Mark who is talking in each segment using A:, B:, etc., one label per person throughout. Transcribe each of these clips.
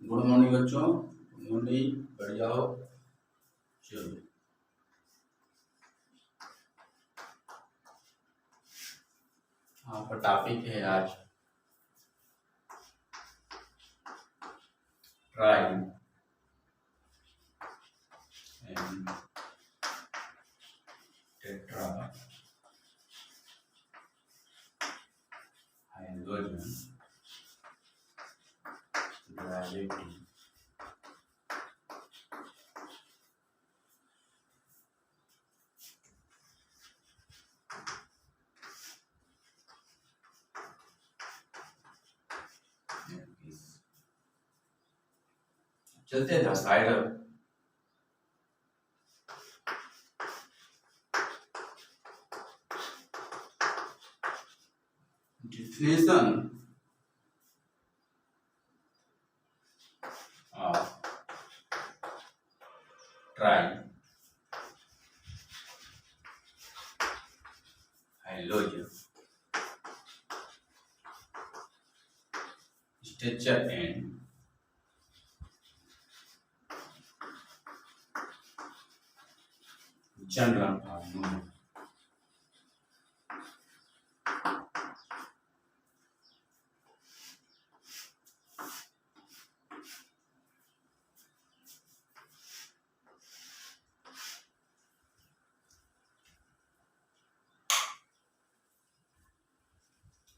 A: Good morning बच्चों, good morning, बैठ जाओ। चलो, आपका टॉपिक है आज try and tetra hydrogen gravity. चलते हैं side definition of try halogen structure and general formula।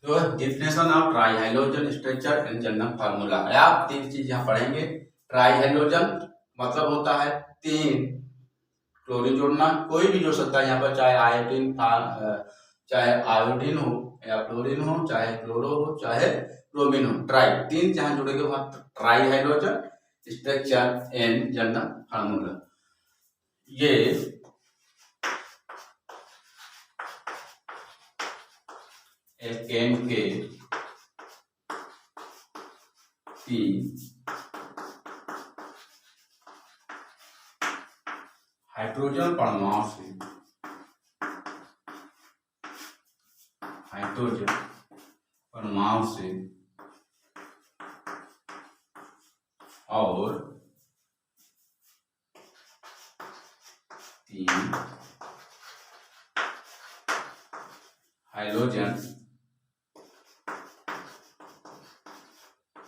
A: तो definition of try hydrogen structure and general formula है। आप तीन चीज यहाँ पढ़ेंगे। ट्राई हाइड्रोजन मतलब होता है तीन क्लोरीन जोड़ना, कोई भी जोड़ सकता है यहाँ पर, चाहे आयोडीन हो या क्लोरीन हो, चाहे क्लोरो हो, चाहे ब्रोमीन हो। ट्राई तीन जहां जुड़ेंगे वहां try hydrogen structure and general formula. ये एल्केन के तीन हाइड्रोजन परमाणु से और तीन हाइड्रोजन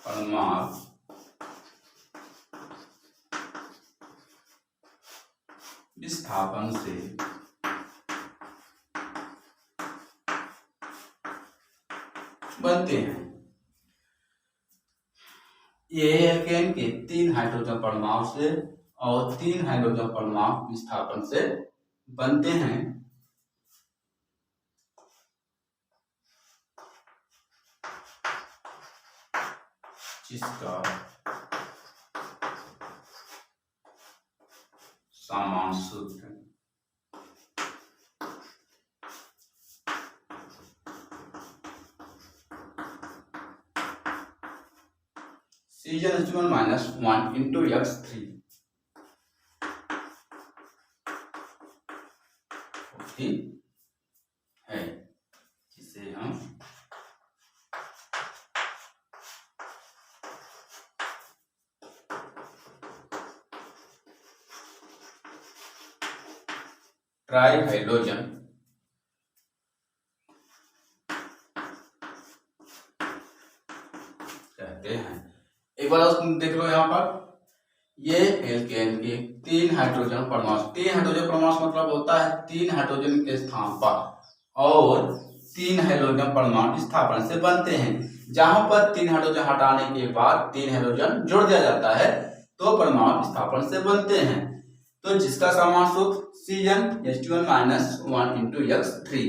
A: परमाणु विस्थापन से बनते हैं। ये एल्केन के तीन हाइड्रोजन परमाणु से और तीन हाइड्रोजन परमाणु विस्थापन से बनते हैं। जिसका समान सूत्र Cn माइनस 1 इंटू x3 है, जिसे हम ट्राई हाइड्रोजन कहते हैं। एक बार देख लो यहाँ पर, ये एल्केन के तीन हाइड्रोजन परमाणु, तीन हाइड्रोजन परमाणु मतलब होता है तीन हाइड्रोजन के स्थान पर और तीन हाइड्रोजन परमाणु विस्थापन से बनते हैं। जहां पर तीन हाइड्रोजन हटाने के बाद तीन हाइड्रोजन जोड़ दिया जाता है तो परमाणु विस्थापन से बनते हैं। तो जिसका समान सूत्र Cn माइनस 1 इंटू x3।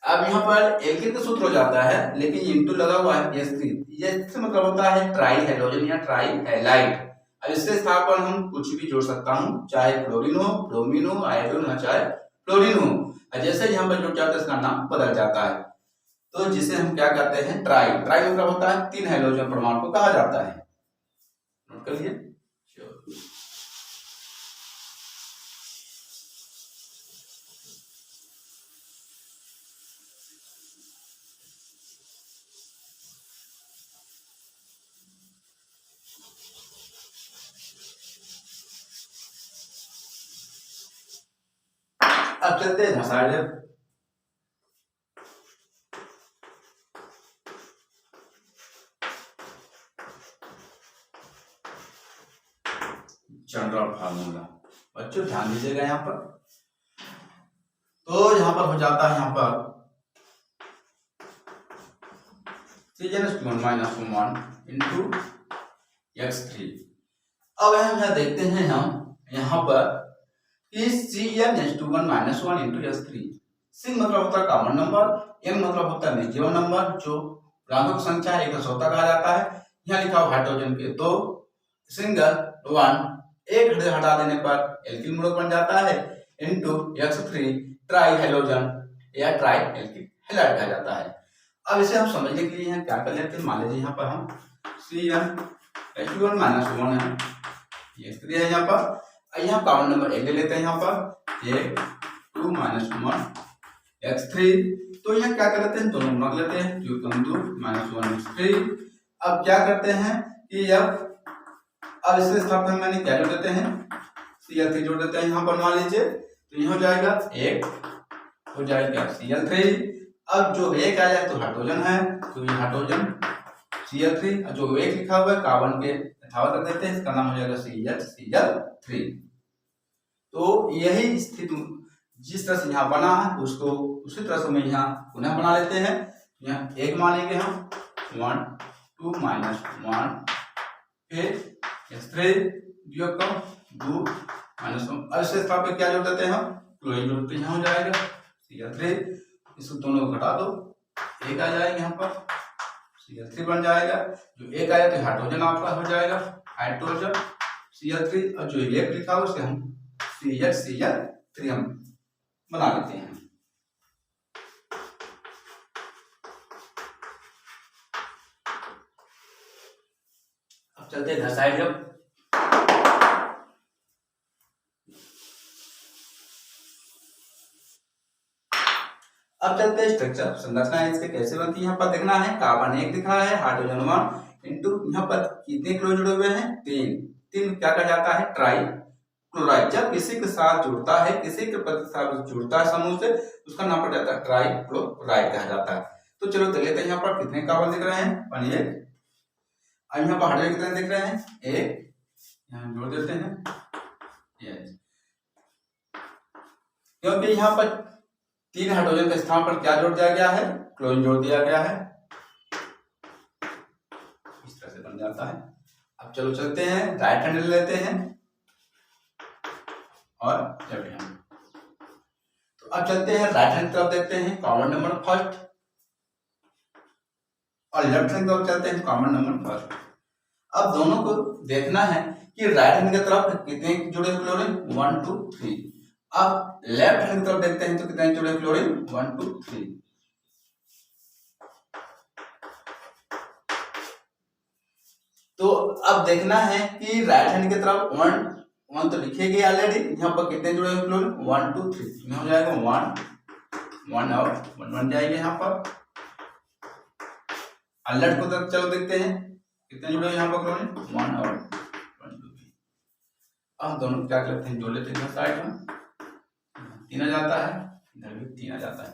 A: अब यहाँ पर एल्केन का सूत्र हो जाता है, लेकिन इंटू लगा हुआ है S3। ये मतलब होता है ट्राई हाइड्रोजन या ट्राई हैलाइड। अब इसके स्थान पर हम कुछ भी जोड़ सकता हूँ, चाहे क्लोरीन हो, ब्रोमीन हो, आयोडीन हो, चाहे क्लोरीन हो। जैसे यहाँ पर जुड़ जाता है इसका नाम बदल जाता है। तो जिसे हम क्या कहते हैं ट्राई। ट्राई मतलब होता है तीन हाइड्रोजन परमाणु को कहा जाता है। नोट कर लिए। अब चलते हैं साइड। जनरल फार्मूला बच्चों ध्यान दीजिएगा यहाँ पर। तो यहाँ पर हो जाता है यहाँ पर (1 into x3। अब हम यहाँ देखते हैं हम यहाँ पर कि (1 into x3)। C मतलब होता है कॉमन नंबर, n मतलब होता है नेगेटिव नंबर जो प्राथमिक संख्या है, एक सौता कहा जाता है। यहाँ लिखा हुआ हाइड्रोजन के दो सिंगल वन, एक हटा देने पर एल्किल मूलक बन जाता है इंटू x3 ट्राई हेलोजन या ट्राई एल्किल हैलाइड कहा जाता है। अब इसे हम समझने के लिए क्या कर लेते हैं, मान लीजिए यहाँ पर हम (1 है, x3 है यहाँ पर। यहाँ कॉमन नंबर एक ले लेते हैं यहाँ पर 2 - 1 x3। तो यहाँ क्या कर लेते हैं, दोनों रख लेते हैं 2 - 1 x3। अब क्या करते हैं कि अब इसके साथ में मैंने क्या जोड़ देते हैं, Cl3 जोड़ देते हैं यहाँ पर मान लीजिए। तो ये हो जाएगा एक हो जाएगा Cl3। अब जो एक आया है तो हाइड्रोजन है, तो ये हाइड्रोजन Cl3, जो एक लिखा हुआ है कार्बन के यथावत रख देते हैं, इसका नाम हो जाएगा Cl3। तो यही स्थिति जिस तरह से यहाँ बना है उसको उसी तरह से मैं यहाँ पुनः बना लेते हैं। यहाँ एक मानेंगे हम 1 2 - 1 फिर x3 2 -1। अब इसके साथ में क्या जोड़ देते हैं हम, क्लोरीन जोड़ते हैं, यहाँ हो जाएगा Cl3। इसको दोनों को घटा दो, एक आ जाएगा यहाँ पर Cl3 बन जाएगा। जो एक आया तो हाइड्रोजन आपका हो जाएगा हाइड्रोजन Cl3, और जो एक लिखा हुआ उससे हम Cl3 हम बना लेते हैं। अब चलते हैं साइड। अब चलते हैं स्ट्रक्चर संरचना इसके कैसे बनती है। यहाँ पर देखना है कार्बन एक दिख रहा है, हाइड्रोजन 1 इंटू यहाँ पर कितने क्लोरीन जुड़े हुए हैं, 3 क्या कहा जाता है, ट्राई क्लोराइड। जब किसी के साथ जुड़ता है, किसी के साथ जुड़ता है समूह से, उसका नाम पड़ जाता है ट्राई क्लोराइड कहा जाता है। तो चलो देख लेते हैं यहाँ पर कितने कार्बन दिख रहे हैं, 1। अब यहाँ पर हाइड्रोजन कितने दिख रहे हैं, 1, यहाँ जोड़ देते हैं क्योंकि यहाँ पर 3 हाइड्रोजन के स्थान पर क्या जोड़ दिया गया है, क्लोरीन जोड़ दिया गया है, इस तरह से बन जाता है। अब चलो चलते हैं राइट हैंड ले लेते हैं और लेफ्ट हैंड। तो अब चलते हैं राइट हैंड तरफ, देखते हैं कॉमन नंबर फर्स्ट, और लेफ्ट हैंड तरफ चलते हैं कॉमन नंबर फर्स्ट। अब दोनों को देखना है कि राइट हैंड की तरफ कितने जुड़े क्लोरीन, 1 2 3। अब लेफ्ट हैंड की तरफ देखते हैं तो कितने जुड़े क्लोरीन, 1 2 3। तो अब देखना है कि राइट हैंड की तरफ 1 तो लिखे गए ऑलरेडी, यहाँ पर कितने जुड़े हुए क्लोरीन, 1 2 3। हो जाएगा 1 और 1 बन जाएंगे यहाँ पर। लेफ्ट को तरफ चलो देखते हैं कितने जुड़े यहाँ पर क्लोरीन, 1 और 1 2 3। अब दोनों क्या करते हैं, जोड़ लेते हैं साइड में, 3 आ जाता है, इधर भी 3 आ जाता है।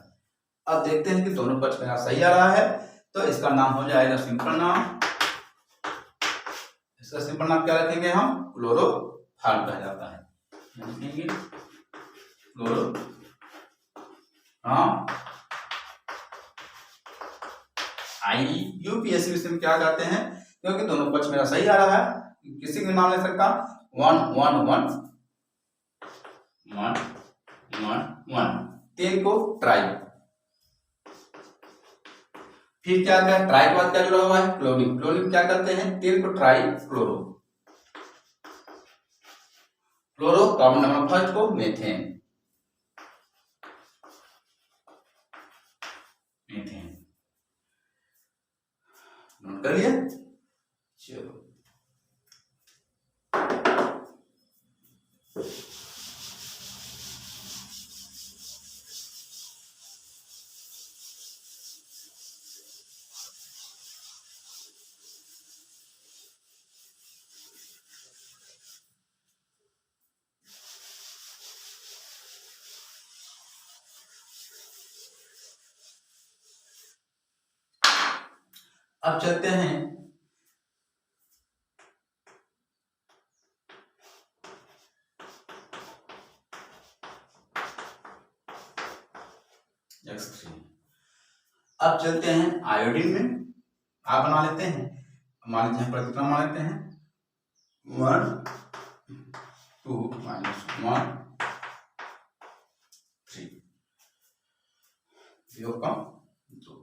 A: अब देखते हैं कि दोनों पक्ष में सही आ रहा है, तो इसका नाम हो जाएगा सिंपल नाम। इसका सिंपल नाम क्या रखेंगे हम, क्लोरोफॉर्म कहा जाता है। लिखेंगे क्लोरो, हाँ यूपीएससी में क्या कहते हैं, क्योंकि दोनों पक्ष मेरा सही आ रहा है, किसी के नाम ले सकता 1 1 1 1 1 1। 3 को ट्राई, फिर क्या क्या ट्राई के बाद क्या जुड़ा हुआ है, क्लोरीन। क्लोरीन क्या करते हैं, 3 को try chloro, chloro common number first को मेथेन, नोट कर लिया। चलो अब चलते हैं X3। अब चलते हैं आयोडीन में। आप बना लेते हैं, मान लीजिए पर कितना मान लेते हैं 1 2 -1 3 योग का 2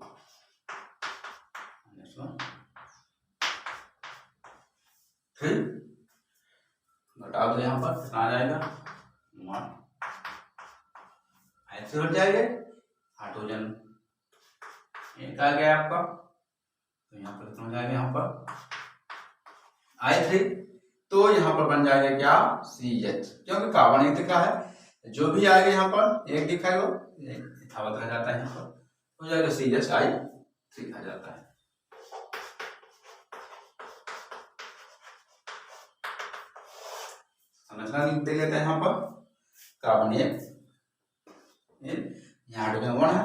A: -1 3 घटा दो, यहाँ पर कितना आ जाएगा 1 ऐसे हट जाएगा हाइड्रोजन एक आ गया आपका, तो यहाँ पर कितना हो जाएगा यहाँ पर I3। तो यहाँ पर बन जाएगा क्या CH, क्योंकि कार्बन एक दिखा है, जो भी आएगा यहाँ पर एक दिखाएगा एक यथावत रह जाता है, यहाँ पर हो जाएगा CHI3 आ जाता है। संरचना दे लेते हैं यहाँ पर कार्बन एक यहाँ हाइड्रोजन 1 है,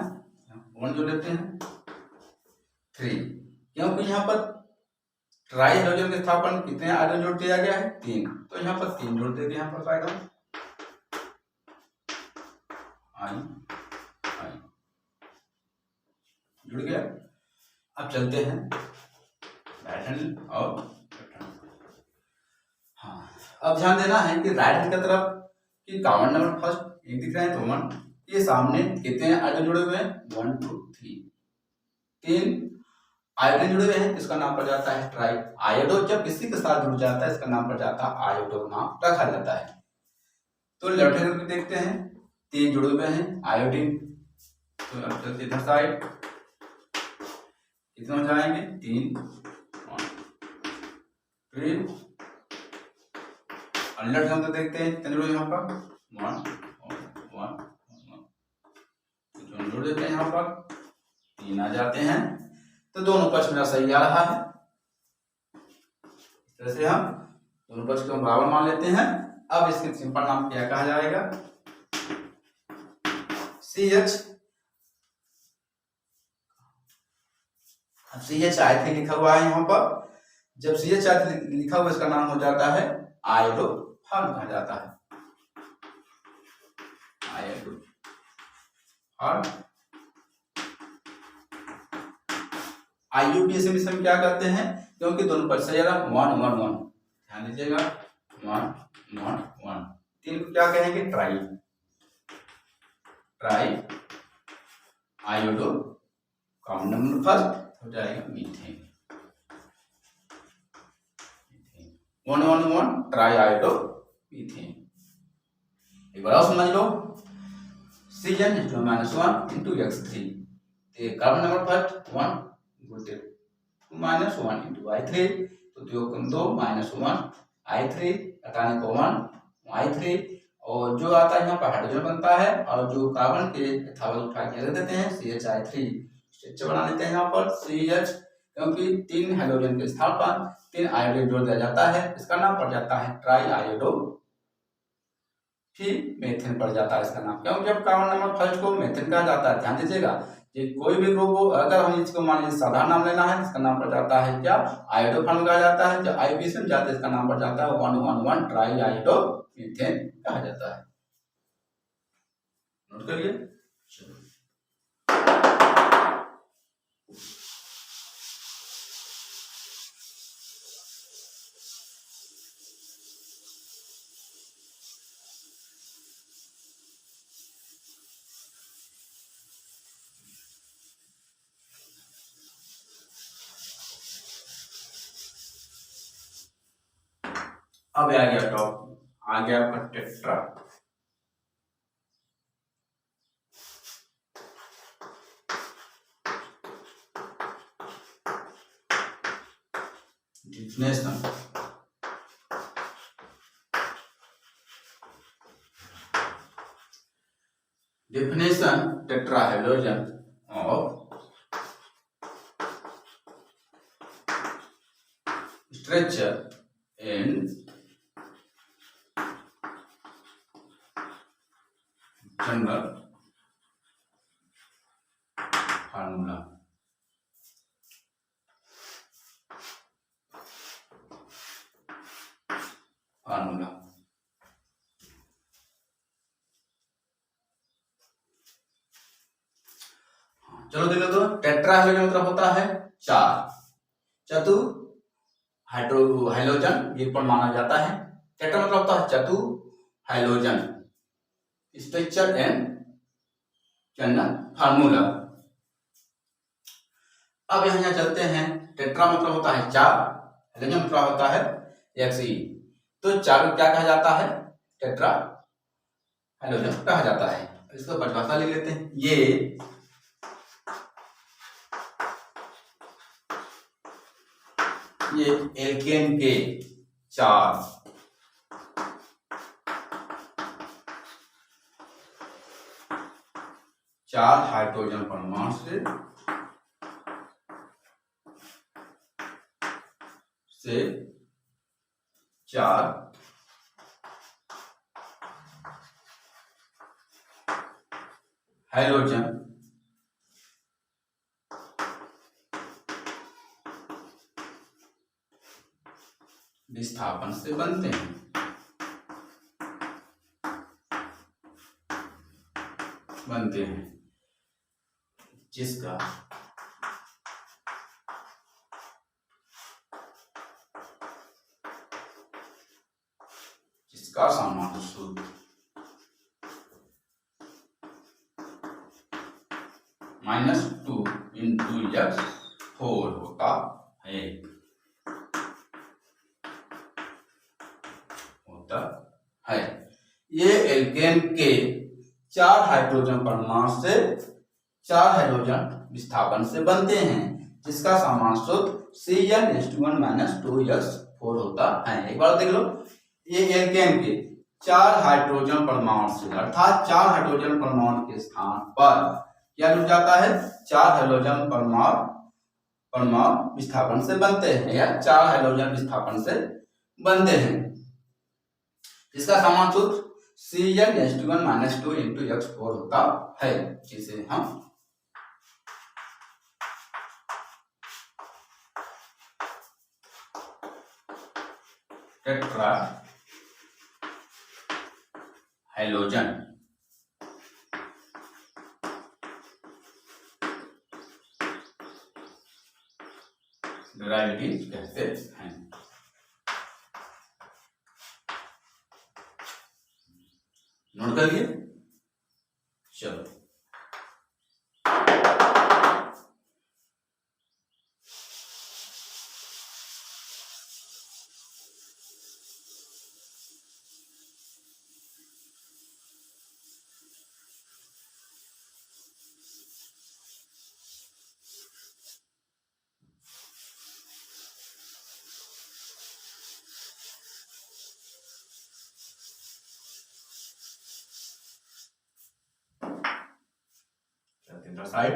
A: 1 जो लेते हैं 3, क्योंकि यहाँ पर ट्राई हाइड्रोजन के स्थापन कितने आयरन जोड़ दिया गया है 3, तो यहाँ पर 3 जोड़ देते हैं यहाँ पर आएगा आई जुड़ गया। अब चलते हैं राइट हैंड और लेफ्ट हैंड। हाँ, अब ध्यान देना है कि राइट हैंड की तरफ कि कार्बन नंबर फर्स्ट एक दिख रहा है तो 1, ये सामने कितने आयरन जुड़े हुए हैं 1 2 3, 3 आयोडीन जुड़े हुए हैं, इसका नाम पड़ जाता है ट्राई आयोडो। जब किसी के साथ जुड़ जाता है इसका नाम पड़ जाता है आयोडो, नाम रखा जाता है। तो लेफ्ट हैंड में देखते हैं 3 जुड़े हुए हैं आयोडीन, तो अब चलते इधर साइड कितने हो जाएंगे 3 3 और लेफ्ट हैंड देखते हैं कितने जुड़े यहाँ पर 1 1 1 जोड़ देते हैं यहाँ पर 3 आ जाते हैं। तो दोनों पक्ष मेरा सही आ रहा है, इस तरह से हम दोनों पक्ष को बराबर मान लेते हैं। अब इसके सिंपल नाम क्या कहा जाएगा CH। CH लिखा हुआ है यहाँ पर, जब CH लिखा हुआ इसका नाम हो जाता है आयोडोफॉर्म कहा जाता है, आयोडोफॉर्म। IUPAC में हम क्या करते हैं, क्योंकि दोनों पक्ष सही आ रहा 1 1 1, ध्यान दीजिएगा 1 1 1, 3 को क्या कहेंगे try try iodo, common number first हो जाएगा मीथेन 1 1 1 ट्राई आयोडो मीथेन। एक बार और समझ लो CN -1 into X3, carbon number first 1 -1 into I3, तो 2 -1 I3 हटाने को 1 I3, और जो आता है यहाँ पर हाइड्रोजन बनता है, और जो कार्बन के यथावत उठा के रख देते हैं CHI3 स्ट्रक्चर बना लेते हैं यहाँ पर CH, क्योंकि 3 हाइड्रोजन के स्थान 3 आयोडीन जोड़ दिया जाता है, इसका नाम पड़ जाता है ट्राई आयोडो, फिर मेथेन पड़ जाता है इसका नाम, क्योंकि जब कार्बन नंबर फर्स्ट को मेथेन कहा जाता है। ध्यान दीजिएगा ये कोई भी ग्रुप हो, अगर हम इसको मान लीजिए साधारण नाम लेना है इसका नाम पड़ जाता है क्या आयोडोफॉर्म कहा जाता है, जब IUPAC में जाते हैं इसका नाम पड़ जाता है 1 1 1 ट्राई आयोडो मीथेन कहा जाता है। नोट करिए। चलो अब आ गया टॉप, आ गया आपका tetra. Definition tetrahydrogen of structure and general formula. चलो देख लो तो टेट्रा हाइड्रोजन मतलब होता है 4, चतु हाइड्रोजन ये पर माना जाता है। टेट्रा मतलब होता है चतु hydrogen. Structure and general formula. अब यहाँ चलते हैं, टेट्रा मतलब होता है 4, हाइड्रोजन मतलब होता है Xe। तो 4 को क्या कहा जाता है? टेट्रा हाइड्रोजन कहा जाता है। इसको परिभाषा ले लेते हैं। ये एल्केन के 4 हाइड्रोजन परमाणु से 4 हाइड्रोजन विस्थापन से बनते हैं। जिसका सामान्य सूत्र -2 × X4 होता है। ये एल्केन के 4 हाइड्रोजन परमाणु से 4 हाइड्रोजन विस्थापन से बनते हैं, जिसका सामान्य सूत्र CnH2n - 2x4 होता है। एक बार देख लो, ये एल्केन के 4 हाइड्रोजन परमाणु से अर्थात 4 हाइड्रोजन परमाणु के स्थान पर क्या जुड़ जाता है? 4 हाइड्रोजन परमाणु विस्थापन से बनते हैं या 4 हाइड्रोजन विस्थापन से बनते हैं, इसका सामान्य सूत्र CnH2n - 2 × X4 होता है, जिसे हम टेट्रा हाइड्रोजन डेरिवेटिव कहते हैं। नोट करिए। चलो साइड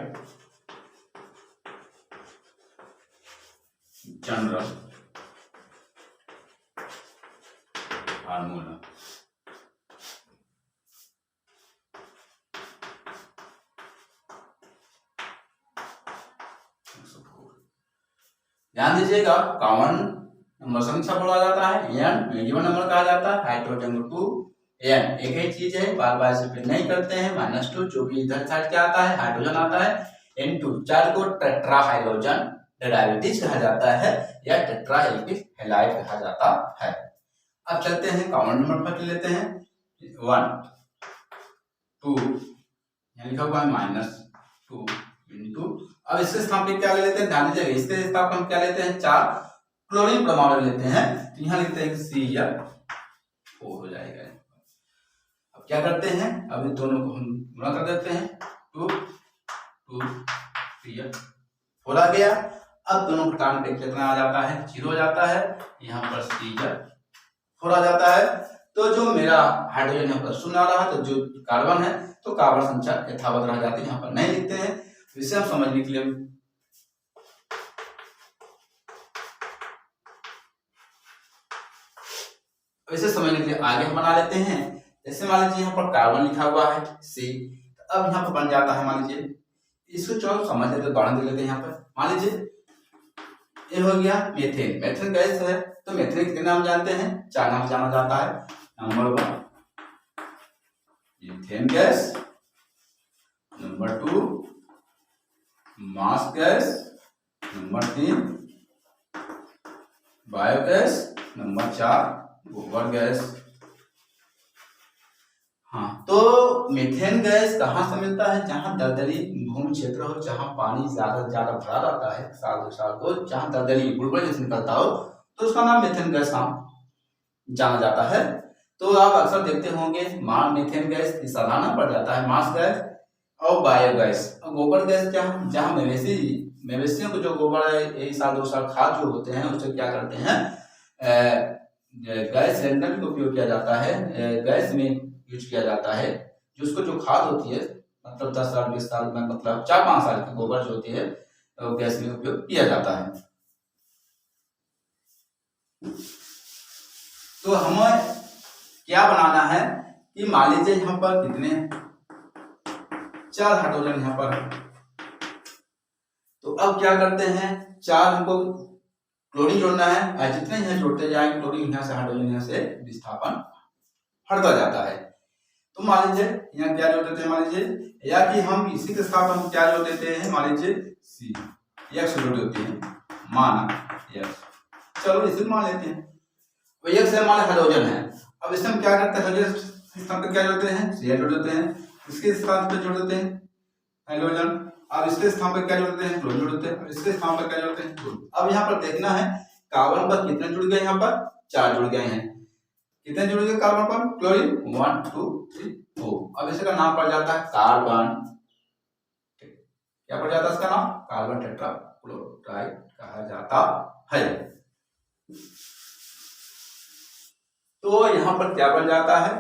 A: जनरल फार्मूला। ध्यान दीजिएगा, कॉमन नंबर संख्या बोला जाता है n, मिनिमम नंबर कहा जाता है, हाइड्रोजन 2 n एक ही चीज है, बार बार से फिर नहीं करते हैं। -2 जो भी इधर साइड क्या आता है, हाइड्रोजन आता है, n2 4 को टेट्रा हाइड्रोजन डेरिवेटिव कहा जाता है या टेट्रा हैलाइड कहा जाता है। अब चलते हैं कॉमन नंबर पर लेते हैं 1 2, यहाँ लिखा हुआ है -2 × अब इसके स्थान पे क्या ले लेते हैं, ध्यान दीजिएगा, इसके स्थान पर हम क्या लेते हैं 4 क्लोरीन परमाणु लेते हैं, तो यहाँ लिखते हैं Cl4 हो जाएगा। अब क्या करते हैं, अब इन दोनों को हम गुणा कर देते हैं, 2 2 Cl4 आ गया। अब दोनों घटाने पे कितना आ जाता है, 0 हो जाता है, यहाँ पर Cl4 आ जाता है। तो जो मेरा हाइड्रोजन यहाँ पर 0 आ रहा है, तो जो कार्बन है तो कार्बन संख्या यथावत रह जाती है, यहाँ पर नहीं लिखते हैं। इसे हम समझने के लिए इसे समझने के लिए आगे हम बना लेते हैं। जैसे मान लीजिए यहाँ पर कार्बन लिखा हुआ है C, अब यहाँ पर बन जाता है, मान लीजिए इसको चलो समझ लेते, उदाहरण दे लेते हैं। यहाँ पर मान लीजिए ये हो गया मीथेन, मीथेन गैस है, तो मीथेन कितने नाम जानते हैं, 4 नाम जाना जाता है। नंबर 1 मीथेन गैस, नंबर 2 मास गैस, नंबर 3 बायोगैस, नंबर 4 गोबर गैस। हाँ, तो मीथेन गैस कहाँ से मिलता है? जहाँ दलदली भूमि क्षेत्र हो, जहाँ पानी ज्यादा से ज्यादा भरा रहता है साल दो साल को, जहाँ दलदली बुलबुले जैसे निकलता हो, तो उसका नाम मीथेन गैस नाम जाना जाता है। तो आप अक्सर देखते होंगे मीथेन गैस सालाना पड़ जाता है मास गैस और बायोगैस। और गोबर गैस क्या है? जहाँ मवेशियों को जो गोबर है एक साल दो साल खाद जो होते हैं उससे क्या करते हैं, गैस सिलेंडर का उपयोग किया जाता है, गैस में यूज किया जाता है। जो उसको जो खाद होती है, मतलब 10 साल 20 साल में, मतलब 4-5 साल की गोबर जो होती है तो गैस में उपयोग किया जाता है। तो हमें क्या बनाना है कि मान लीजिए यहाँ पर कितने 4 हाइड्रोजन यहाँ पर, तो अब क्या करते हैं, 4 हमको क्लोरीन जोड़ना है। जितने यहाँ जोड़ते जाएंगे क्लोरीन यहाँ से हाइड्रोजन यहाँ से विस्थापन हटता जाता है। तो मान लीजिए यहाँ क्या जोड़ देते हैं, मान लीजिए, या कि हम इसी के साथ हम क्या जोड़ देते हैं, मान लीजिए सी एक्स जोड़ देते हैं, माना एक्स, चलो इसे मान लेते हैं। तो एक्स है मान हाइड्रोजन है। अब इसमें हम क्या करते हैं, हाइड्रोजन स्थान पे क्या जोड़ते हैं, सी जोड़ देते हैं, इसके स्थान पे जोड़ देते हैं हाइड्रोजन। अब इसके स्थान पर क्या जोड़ते हैं, क्लोरीन जोड़ते हैं, इसके स्थान पर क्या जोड़ते हैं, क्लोरीन। अब यहाँ पर देखना है कार्बन पर कितने जुड़ गए, यहाँ पर 4 जुड़ गए हैं। कितने जुड़ गए कार्बन पर, क्लोरीन 1 2 3 4। अब इसका नाम पड़ जाता है कार्बन, क्या पड़ जाता है इसका नाम, कार्बन टेट्राक्लोराइड कहा जाता है। तो यहाँ पर क्या बन जाता है,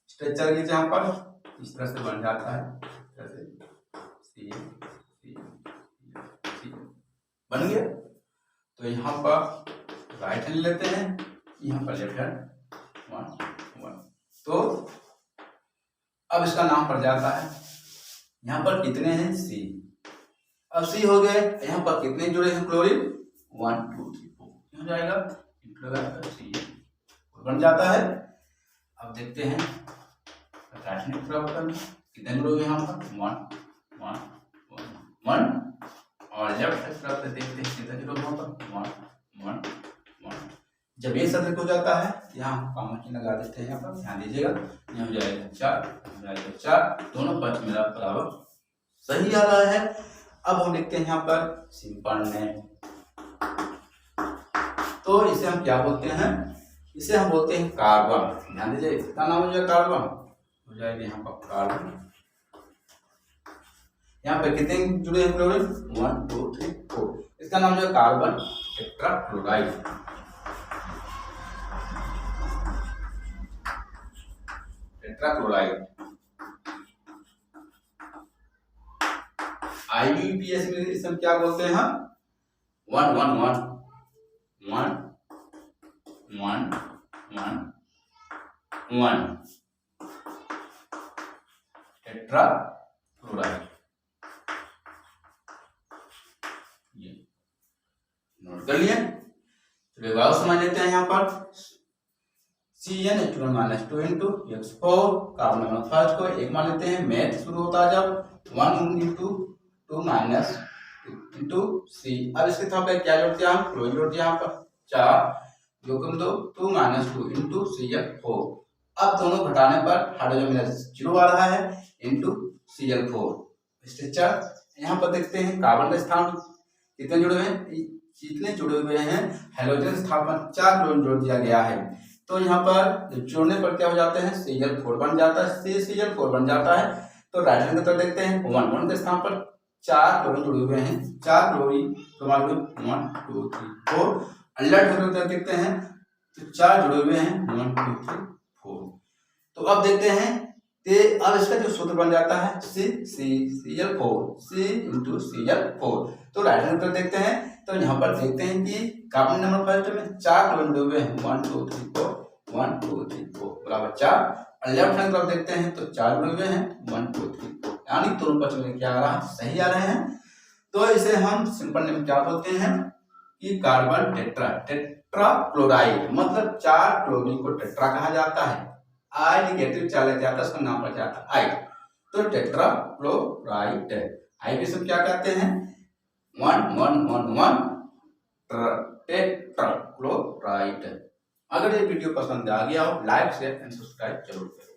A: स्ट्रक्चर की यहाँ पर इस तरह से बन जाता है, जैसे सी बन गया। तो यहाँ पर राइट हैंड लेते हैं, यहाँ पर लेफ्ट हैंड 1 1। तो अब इसका नाम पड़ जाता है, यहाँ पर कितने हैं, सी। अब सी हो गए, यहाँ पर कितने जुड़े हैं, क्लोरीन 1 2 3 4 हो जाएगा, सी बन जाता है। अब देखते हैं कितने जुड़े हुए यहाँ पर 1 1 1 1 और लेफ्ट तरफ से देखते हैं कितने जुड़े वहां पर 1 1 1। जब ये सदृश हो जाता है यहाँ कॉमा चिन्ह लगा देते हैं, यहाँ पर ध्यान दीजिएगा, यहाँ हो जाएगा 4, हो जाएगा 4, दोनों पक्ष मेरा बराबर सही आ रहा है। अब हम देखते हैं यहाँ पर सिंपल नेम, तो इसे हम क्या बोलते हैं, इसे हम बोलते हैं कार्बन। ध्यान दीजिए इसका नाम हो जाएगा कार्बन, हो जाएगा यहाँ पर कार्बन। यहाँ पे कितने जुड़े हैं क्लोरीन 1 2 3 4, इसका नाम जो है कार्बन टेट्राक्लोराइड। टेट्राक्लोराइड IUPAC में इसे हम क्या बोलते हैं, 1 1 1 1 1 1 1 टेट्राक्लोराइड। नोट कर लिए, चलिए समझ लेते हैं। यहाँ पर CnH2 - 2 into X4, carbon number first को 1 मान लेते हैं। मैथ शुरू होता है जब 1 into 2 minus 2 into C। अब इसके साथ क्या जोड़ते हैं हम, क्लोरीन जोड़ते हैं यहाँ पर 4 जो कम 2 minus 2 into Cl4। अब दोनों घटाने पर हाइड्रोजन मिला 0 आ रहा है into Cl4 स्ट्रक्चर। यहाँ पर देखते हैं कार्बन का स्थान कितने जुड़े हुए हैं, जितने जुड़े हुए हैं हाइड्रोजन स्थान पर 4 क्लोरीन जोड़ दिया गया है। तो यहाँ पर जोड़ने पर क्या हो जाते हैं, Cl4 बन जाता है, CCl4 बन जाता है। तो राइट हैंड की तरफ देखते हैं 1 1 के स्थान पर 4 क्लोरीन जुड़े हुए हैं, 4 क्लोरीन तो 1 2 3 4। लेफ्ट हैंड की तरफ देखते हैं तो 4 जुड़े हुए हैं 1 2 3 4। तो अब देखते हैं अब इसका जो सूत्र बन जाता है CCl4 C into Cl4। तो राइट हैंड की तरफ देखते हैं तो यहाँ पर देखते हैं कि कार्बन नंबर फर्स्ट में 4 क्लोरीन जुड़े हुए हैं 1 2 3 4 1 2 3 4 बराबर 4। और लेफ्ट हैंड तरफ देखते हैं तो 4 जुड़े हुए हैं 1 2 3 4, यानी दोनों पक्ष में क्या आ रहा है, सही आ रहे हैं। तो इसे हम सिंपल नेम क्या बोलते हैं कि कार्बन टेट्राक्लोराइड, मतलब 4 क्लोरीन को टेट्रा कहा जाता है। आई नेगेटिव चला जाता है, उसका नाम पड़ जाता है आई। तो टेट्राक्लोराइड आई के सब क्या कहते हैं, 1 टेट्राक्लोराइड। अगर ये वीडियो पसंद आ गया हो, लाइक शेयर एंड सब्सक्राइब जरूर करें।